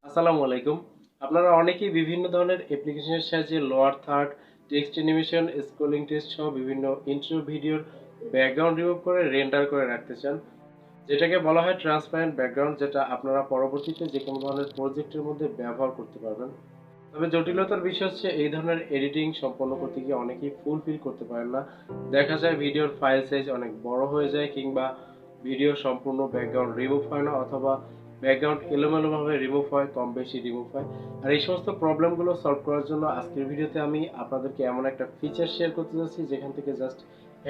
আসসালামু আলাইকুম। আপনারা অনেকেই বিভিন্ন ধরনের অ্যাপ্লিকেশনের সাহায্যে lower third, text animation, scrolling text সহ বিভিন্ন ইন্ট্রো ভিডিওর ব্যাকগ্রাউন্ড রিমুভ করে রেন্ডার করে রাখতে চান। যেটাকে বলা হয় ট্রান্সপারেন্ট ব্যাকগ্রাউন্ড, যেটা আপনারা পরবর্তীতে যে কোনো ধরনের প্রজেক্টের মধ্যে ব্যবহার করতে পারবেন। তবে জটিলতার বিষয় হচ্ছে এই ধরনের এডিটিং সম্পন্ন করতে গিয়ে অনেকেই ফুলফিল করতে পারেন না। দেখা যায় ভিডিওর ফাইল সাইজ অনেক বড় হয়ে যায়, কিংবা ভিডিও সম্পূর্ণ ব্যাকগ্রাউন্ড রিমুভ হয় না, অথবা ব্যাকগ্রাউন্ড এলোমেলোভাবে রিমুভ হয়, কম বেশি রিমুভ হয়। আর এই সমস্ত প্রবলেমগুলো সলভ করার জন্য আজকের ভিডিওতে আমি আপনাদেরকে এমন একটা ফিচার শেয়ার করতে যাচ্ছি যেখান থেকে জাস্ট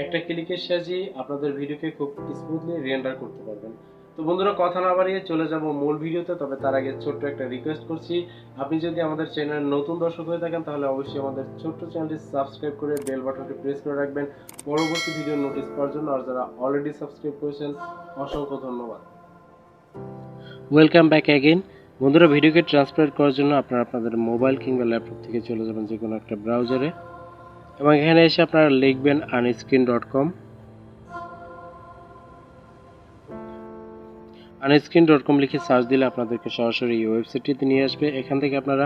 একটা ক্লিকের সাহায্যেই আপনাদের ভিডিওকে খুব স্মুথলি রেন্ডার করতে পারবেন। তো বন্ধুরা, কথা না বাড়িয়ে চলে যাব মূল ভিডিওতে। তবে তার আগে ছোট্ট একটা রিকোয়েস্ট করছি, আপনি যদি আমাদের চ্যানেলের নতুন দর্শক হয়ে থাকেন তাহলে অবশ্যই আমাদের ছোট্ট চ্যানেলটি সাবস্ক্রাইব করে বেল বাটনটি প্রেস করে রাখবেন পরবর্তী ভিডিও নোটিস পাওয়ার জন্য। আর যারা অলরেডি সাবস্ক্রাইব করেছেন অসংখ্য ধন্যবাদ। Welcome back again. বন্ধুরা, ভিডিওকে ট্রান্সফার করার জন্য আপনারা আপনাদের মোবাইল কিংবা ল্যাপটপ থেকে চলে যাবেন যে কোনো একটা ব্রাউজারে, এবং এখানে এসে আপনারা লিখবেন unscreen.com। unscreen.com লিখে সার্চ দিলে আপনাদেরকে সরাসরি এই ওয়েবসাইটটিতে নিয়ে আসবে। এখান থেকে আপনারা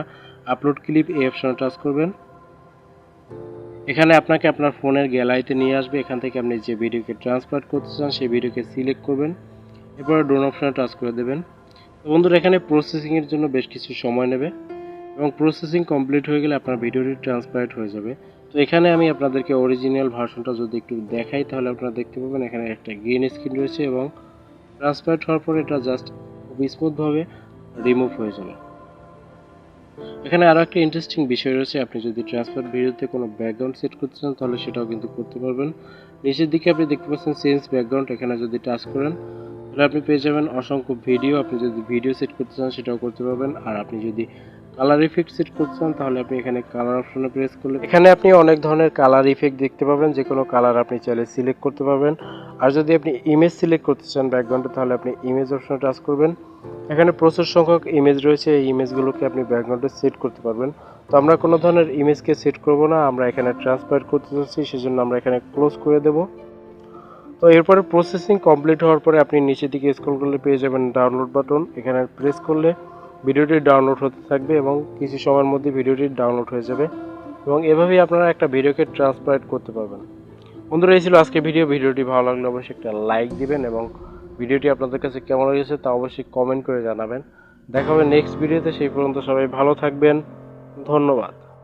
আপলোড ক্লিপ এই অপশনে টাচ করবেন। এখানে আপনাকে আপনার ফোনের গ্যালারিতে নিয়ে আসবে। এখান থেকে আপনি যে ভিডিওকে ট্রান্সফার করতে চান সেই ভিডিওকে সিলেক্ট করবেন, এরপর ডোন অপশনে টাচ করে দেবেন। তো বন্ধুরা, এখানে প্রসেসিংয়ের জন্য বেশ কিছু সময় নেবে, এবং প্রসেসিং কমপ্লিট হয়ে গেলে আপনার ভিডিওটি ট্রান্সপারেট হয়ে যাবে। তো এখানে আমি আপনাদেরকে অরিজিনাল ভার্সনটা যদি একটু দেখাই তাহলে আপনারা দেখতে পাবেন এখানে একটা গ্রিন স্ক্রিন রয়েছে, এবং ট্রান্সপারেট হওয়ার পর এটা জাস্ট খুব স্মুথভাবে রিমুভ হয়ে যাবে। এখানে আরও একটা ইন্টারেস্টিং বিষয় রয়েছে, আপনি যদি ট্রান্সফার ভিডিওতে কোনো ব্যাকগ্রাউন্ড সেট করতে চান তাহলে সেটাও কিন্তু করতে পারবেন। নিচের দিকে আপনি দেখতে পাচ্ছেন চেঞ্জ ব্যাকগ্রাউন্ড, এখানে যদি টাচ করেন তাহলে আপনি পেয়ে যাবেন অসংখ্য ভিডিও। আপনি যদি ভিডিও সেট করতে চান সেটাও করতে পারবেন। আর আপনি যদি কালার ইফেক্ট সেট করতে চান তাহলে আপনি এখানে কালার অপশনে প্রেস করলে এখানে আপনি অনেক ধরনের কালার ইফেক্ট দেখতে পাবেন, যে কোনো কালার আপনি চাইলে সিলেক্ট করতে পারবেন। আর যদি আপনি ইমেজ সিলেক্ট করতে চান ব্যাকগ্রাউন্ডে তাহলে আপনি ইমেজ অপশনে টাচ করবেন। এখানে প্রচুর সংখ্যক ইমেজ রয়েছে, এই ইমেজগুলোকে আপনি ব্যাকগ্রাউন্ডে সেট করতে পারবেন। তো আমরা কোনো ধরনের ইমেজকে সেট করব না, আমরা এখানে ট্রান্সফার করতে যাচ্ছি, সেজন্য আমরা এখানে ক্লোজ করে দেব। তো এরপরে প্রসেসিং কমপ্লিট হওয়ার পরে আপনি নিচের দিকে স্ক্রল করলে পেয়ে যাবেন ডাউনলোড বাটন। এখানে প্রেস করলে ভিডিওটি ডাউনলোড হতে থাকবে, এবং কিছু সময়ের মধ্যে ভিডিওটি ডাউনলোড হয়ে যাবে, এবং এভাবেই আপনারা একটা ভিডিওকে ট্রান্সপারেট করতে পারবেন। বন্ধুরা, এই ছিল আজকে ভিডিওটি ভালো লাগলে অবশ্যই একটা লাইক দিবেন, এবং ভিডিওটি আপনাদের কাছে কেমন লেগেছে তা অবশ্যই কমেন্ট করে জানাবেন। দেখা হবে নেক্সট ভিডিওতে, সেই পর্যন্ত সবাই ভালো থাকবেন। ধন্যবাদ।